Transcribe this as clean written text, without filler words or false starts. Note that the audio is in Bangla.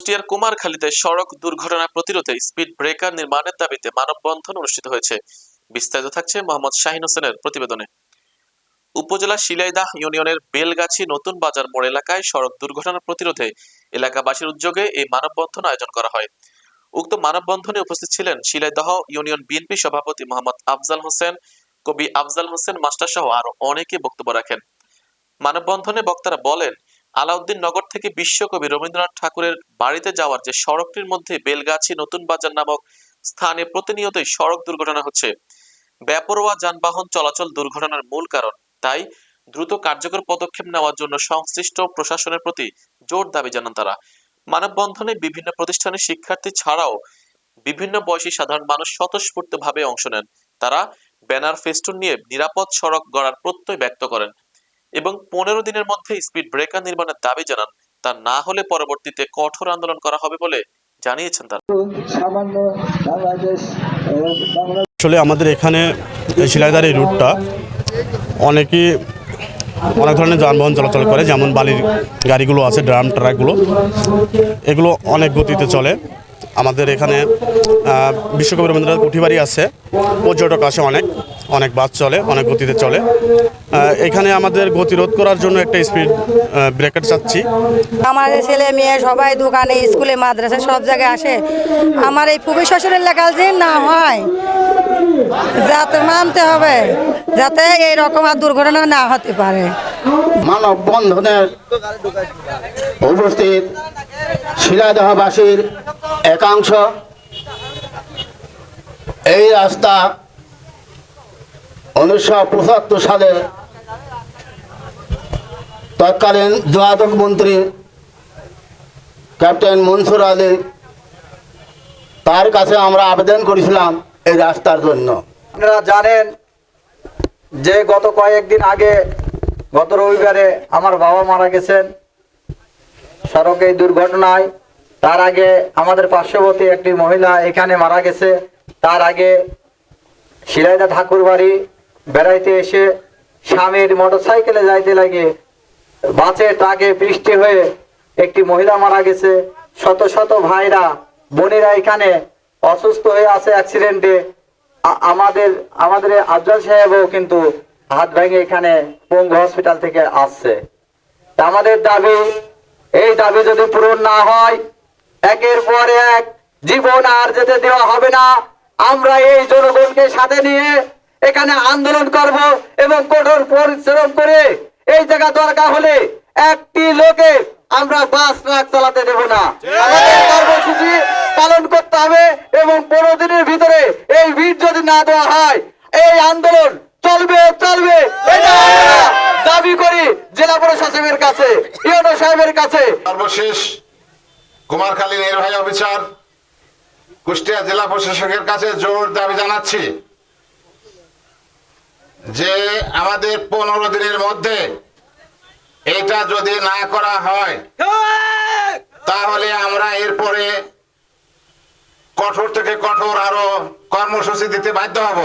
কুষ্টিয়ার কুমারখালীতে সড়ক দুর্ঘটনা প্রতিরোধে স্পিড ব্রেকার নির্মাণের দাবিতে মানববন্ধন অনুষ্ঠিত হয়েছে। বিস্তারিত থাকছে মোহাম্মদ শাহিন হোসেনের প্রতিবেদনে। উপজেলা শিলাইদাহ ইউনিয়নের বেলগাছি নতুন বাজার মোড় এলাকায় সড়ক দুর্ঘটনা প্রতিরোধে এলাকাবাসীর উদ্যোগে এই মানববন্ধন আয়োজন করা হয়। উক্ত মানববন্ধনে উপস্থিত ছিলেন শিলাইদহ ইউনিয়ন বিএনপি সভাপতি মোহাম্মদ আফজাল হোসেন, কবি আফজাল হোসেন মাস্টার সহ আরো অনেকে বক্তব্য রাখেন। মানববন্ধনে বক্তারা বলেন, আলাউদ্দিন নগর থেকে বিশ্বকবি রবীন্দ্রনাথ ঠাকুরের বাড়িতে যাওয়ার যে সড়কটির মধ্যে বেলগাছি নতুন বাজার নামক স্থানে প্রতিনিয়তই সড়ক দুর্ঘটনা হচ্ছে। বেপরোয়া যানবাহন চলাচল দুর্ঘটনার মূল কারণ। তাই দ্রুত কার্যকর পদক্ষেপ নেওয়ার জন্য সংশ্লিষ্ট প্রশাসনের প্রতি জোর দাবি জানান তারা। মানববন্ধনে বিভিন্ন প্রতিষ্ঠানের শিক্ষার্থী ছাড়াও বিভিন্ন বয়সী সাধারণ মানুষ স্বতঃস্ফূর্তভাবে অংশ নেন। তারা ব্যানার ফেস্টুন নিয়ে নিরাপদ সড়ক গড়ার প্রত্যয় ব্যক্ত করেন এবং 15 দিনের মধ্যে স্পিড ব্রেকার নির্মাণের দাবি জানান। তা না হলে পরবর্তীতে কঠোর আন্দোলন করা হবে বলে জানিয়েছেন তারা। আসলে আমাদের এখানে শিলাইদার এই রুটটা অনেক ধরনের যানবাহন চলাচল করে, যেমন বালির গাড়িগুলো আছে, ড্রাম ট্রাকগুলো, এগুলো অনেক গতিতে চলে। আমাদের এখানে বিশ্বকবি রবীন্দ্রনাথ কুঠিবাড়ি আছে, পর্যটক আসে, অনেক বাস চলে, অনেক গতিতে চলে। এখানে আমাদের গতিরোধ করার জন্য একটা স্পিড ব্রেকার চাচ্ছি। আমাদের ছেলে মেয়ে সবাই দোকানে, স্কুলে, মাদ্রাসা সব জায়গায় আসে। আমার এই ফুবি শ্বশুরের লেখাল যে না হয়, যাতে মানতে হবে, যাতে এইরকম আর দুর্ঘটনা না হতে পারে। মানববন্ধনের উপস্থিত শিলাইদহবাসীর একাংশ এই রাস্তা 1975 সালে তৎকালীন যোগাযোগ মন্ত্রী ক্যাপ্টেন মনসুর আলী, তার কাছে আমরা আবেদন করেছিলাম এই রাস্তার জন্য। আপনারা জানেন যে গত কয়েকদিন আগে, গত রবিবারে আমার বাবা মারা গেছেন সড়কে দুর্ঘটনায়। তার আগে আমাদের পার্শ্ববর্তী একটি মহিলা এখানে মারা গেছে। তার আগে শিলাইদা ঠাকুর বাড়ি বেড়াইতে এসে স্বামীর মোটরসাইকেলে যাইতে লাগে বাসে ট্রাকে বৃষ্টি হয়ে একটি মহিলা মারা গেছে। শত শত ভাইরা বোনেরা এখানে অসুস্থ হয়ে আছে অ্যাক্সিডেন্টে। আমাদের আফজাল সাহেবও কিন্তু হাত ভেঙে এখানে পঙ্গু হসপিটাল থেকে আসছে। আমাদের দাবি, এই দাবি যদি পূরণ না হয়, একের পর এক জীবন আর যেতে দেওয়া হবে না। আমরা এই জনগণকে সাথে নিয়ে এখানে আন্দোলন করব এবং কঠোর পরিশ্রম করে এই জায়গা দরকার হলে একটি লোকে আমরা বাস ট্রাক চালাতে দেব না। আমাদের কর্মসূচি পালন করতে হবে এবং 15 দিনের ভিতরে এই ভিড় যদি না দেওয়া হয়, এই আন্দোলন চলবে। এটা আমরা দাবি করি জেলা প্রশাসনের কাছে, ইউনো সাহেবের কাছে। সর্বশেষ কুমারখালী নির্বাহী অফিসার কুষ্টিয়া জেলা প্রশাসকের কাছে জোর দাবি জানাচ্ছি যে আমাদের 15 দিনের মধ্যে এটা যদি না করা হয়, তাহলে আমরা এরপরে কঠোর থেকে কঠোর আরো কর্মসূচি দিতে বাধ্য হব।